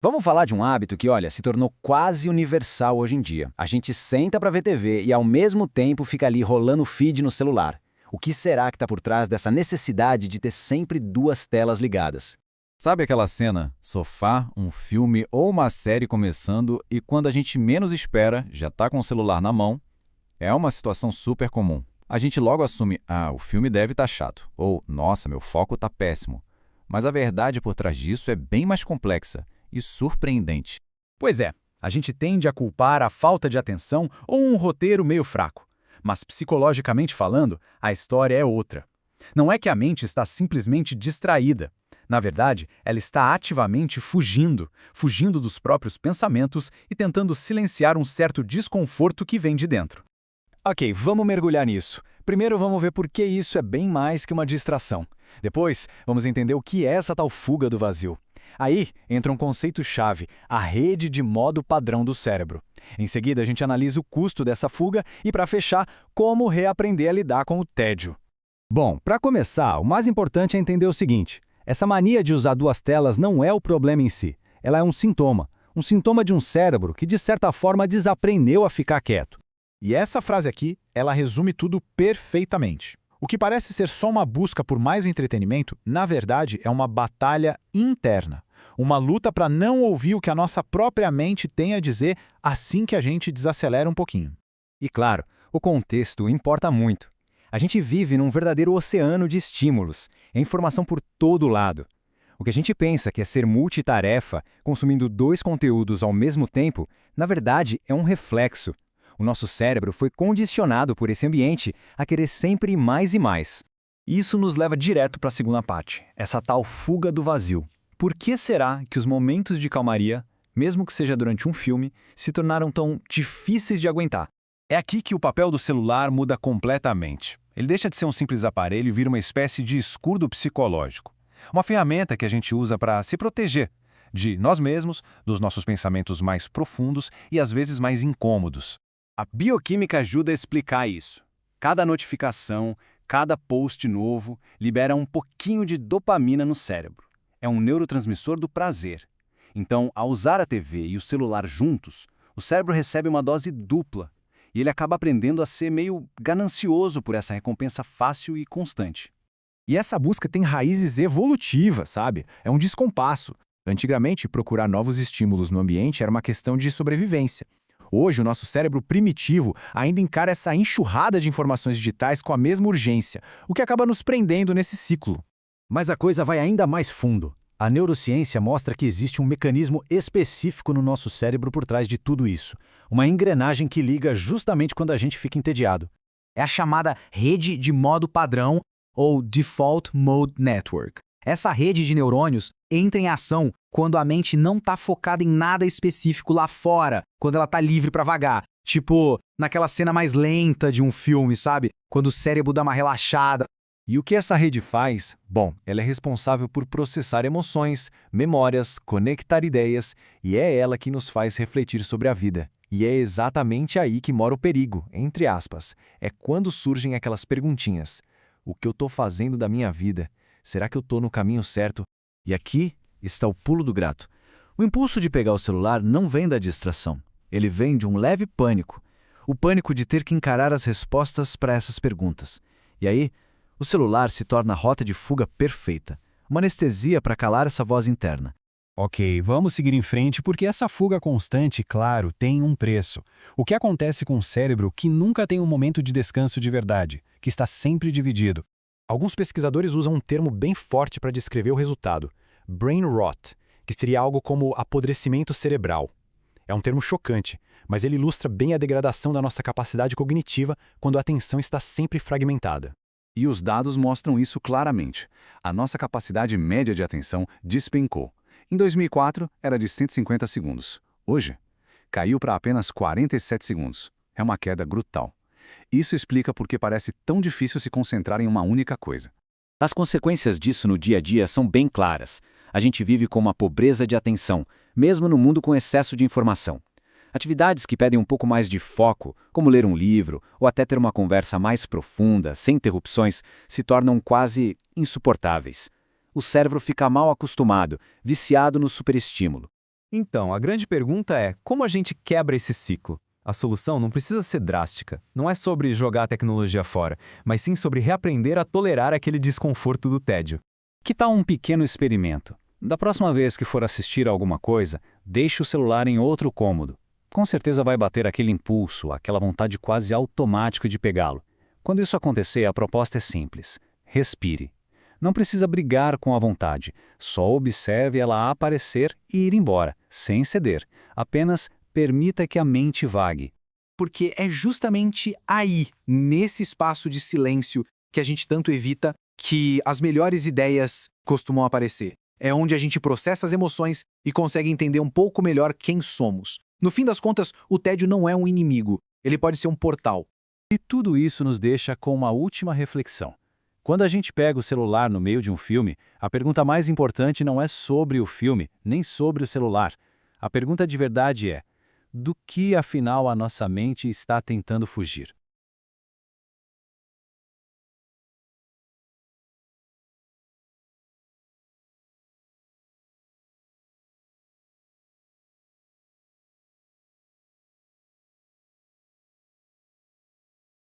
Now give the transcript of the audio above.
Vamos falar de um hábito que, olha, se tornou quase universal hoje em dia. A gente senta para ver TV e, ao mesmo tempo, fica ali rolando o feed no celular. O que será que está por trás dessa necessidade de ter sempre duas telas ligadas? Sabe aquela cena? Sofá, um filme ou uma série começando e quando a gente menos espera, já está com o celular na mão. É uma situação super comum. A gente logo assume, o filme deve estar chato, ou nossa, meu foco está péssimo. Mas a verdade por trás disso é bem mais complexa e surpreendente. Pois é, a gente tende a culpar a falta de atenção ou um roteiro meio fraco. Mas psicologicamente falando, a história é outra. Não é que a mente está simplesmente distraída. Na verdade, ela está ativamente fugindo dos próprios pensamentos e tentando silenciar um certo desconforto que vem de dentro. Ok, vamos mergulhar nisso. Primeiro vamos ver por que isso é bem mais que uma distração. Depois, vamos entender o que é essa tal fuga do vazio. Aí entra um conceito-chave, a rede de modo padrão do cérebro. Em seguida, a gente analisa o custo dessa fuga e, para fechar, como reaprender a lidar com o tédio. Bom, para começar, o mais importante é entender o seguinte: essa mania de usar duas telas não é o problema em si. Ela é um sintoma de um cérebro que, de certa forma, desaprendeu a ficar quieto. E essa frase aqui, ela resume tudo perfeitamente. O que parece ser só uma busca por mais entretenimento, na verdade, é uma batalha interna. Uma luta para não ouvir o que a nossa própria mente tem a dizer assim que a gente desacelera um pouquinho. E claro, o contexto importa muito. A gente vive num verdadeiro oceano de estímulos, é informação por todo lado. O que a gente pensa que é ser multitarefa, consumindo dois conteúdos ao mesmo tempo, na verdade é um reflexo. O nosso cérebro foi condicionado por esse ambiente a querer sempre mais e mais. Isso nos leva direto para a segunda parte, essa tal fuga do vazio. Por que será que os momentos de calmaria, mesmo que seja durante um filme, se tornaram tão difíceis de aguentar? É aqui que o papel do celular muda completamente. Ele deixa de ser um simples aparelho e vira uma espécie de escudo psicológico. Uma ferramenta que a gente usa para se proteger de nós mesmos, dos nossos pensamentos mais profundos e às vezes mais incômodos. A bioquímica ajuda a explicar isso. Cada notificação, cada post novo, libera um pouquinho de dopamina no cérebro. É um neurotransmissor do prazer. Então, ao usar a TV e o celular juntos, o cérebro recebe uma dose dupla e ele acaba aprendendo a ser meio ganancioso por essa recompensa fácil e constante. E essa busca tem raízes evolutivas, sabe? É um descompasso. Antigamente, procurar novos estímulos no ambiente era uma questão de sobrevivência. Hoje, o nosso cérebro primitivo ainda encara essa enxurrada de informações digitais com a mesma urgência, o que acaba nos prendendo nesse ciclo. Mas a coisa vai ainda mais fundo. A neurociência mostra que existe um mecanismo específico no nosso cérebro por trás de tudo isso. Uma engrenagem que liga justamente quando a gente fica entediado. É a chamada rede de modo padrão, ou Default Mode Network. Essa rede de neurônios entra em ação quando a mente não está focada em nada específico lá fora, quando ela está livre para vagar. Tipo, naquela cena mais lenta de um filme, sabe? Quando o cérebro dá uma relaxada. E o que essa rede faz? Bom, ela é responsável por processar emoções, memórias, conectar ideias, e é ela que nos faz refletir sobre a vida. E é exatamente aí que mora o perigo, entre aspas. É quando surgem aquelas perguntinhas. O que eu estou fazendo da minha vida? Será que eu estou no caminho certo? E aqui está o pulo do gato. O impulso de pegar o celular não vem da distração. Ele vem de um leve pânico. O pânico de ter que encarar as respostas para essas perguntas. E aí, o celular se torna a rota de fuga perfeita. Uma anestesia para calar essa voz interna. Ok, vamos seguir em frente porque essa fuga constante, claro, tem um preço. O que acontece com o cérebro que nunca tem um momento de descanso de verdade, que está sempre dividido? Alguns pesquisadores usam um termo bem forte para descrever o resultado, brain rot, que seria algo como apodrecimento cerebral. É um termo chocante, mas ele ilustra bem a degradação da nossa capacidade cognitiva quando a atenção está sempre fragmentada. E os dados mostram isso claramente. A nossa capacidade média de atenção despencou. Em 2004, era de 150 segundos. Hoje, caiu para apenas 47 segundos. É uma queda brutal. Isso explica por que parece tão difícil se concentrar em uma única coisa. As consequências disso no dia a dia são bem claras. A gente vive com uma pobreza de atenção, mesmo no mundo com excesso de informação. Atividades que pedem um pouco mais de foco, como ler um livro ou até ter uma conversa mais profunda, sem interrupções, se tornam quase insuportáveis. O cérebro fica mal acostumado, viciado no superestímulo. Então, a grande pergunta é, como a gente quebra esse ciclo? A solução não precisa ser drástica. Não é sobre jogar a tecnologia fora, mas sim sobre reaprender a tolerar aquele desconforto do tédio. Que tal um pequeno experimento? Da próxima vez que for assistir a alguma coisa, deixe o celular em outro cômodo. Com certeza vai bater aquele impulso, aquela vontade quase automática de pegá-lo. Quando isso acontecer, a proposta é simples. Respire. Não precisa brigar com a vontade, só observe ela aparecer e ir embora, sem ceder. Apenas permita que a mente vague. Porque é justamente aí, nesse espaço de silêncio, que a gente tanto evita, que as melhores ideias costumam aparecer. É onde a gente processa as emoções e consegue entender um pouco melhor quem somos. No fim das contas, o tédio não é um inimigo, ele pode ser um portal. E tudo isso nos deixa com uma última reflexão. Quando a gente pega o celular no meio de um filme, a pergunta mais importante não é sobre o filme, nem sobre o celular. A pergunta de verdade é: do que afinal a nossa mente está tentando fugir?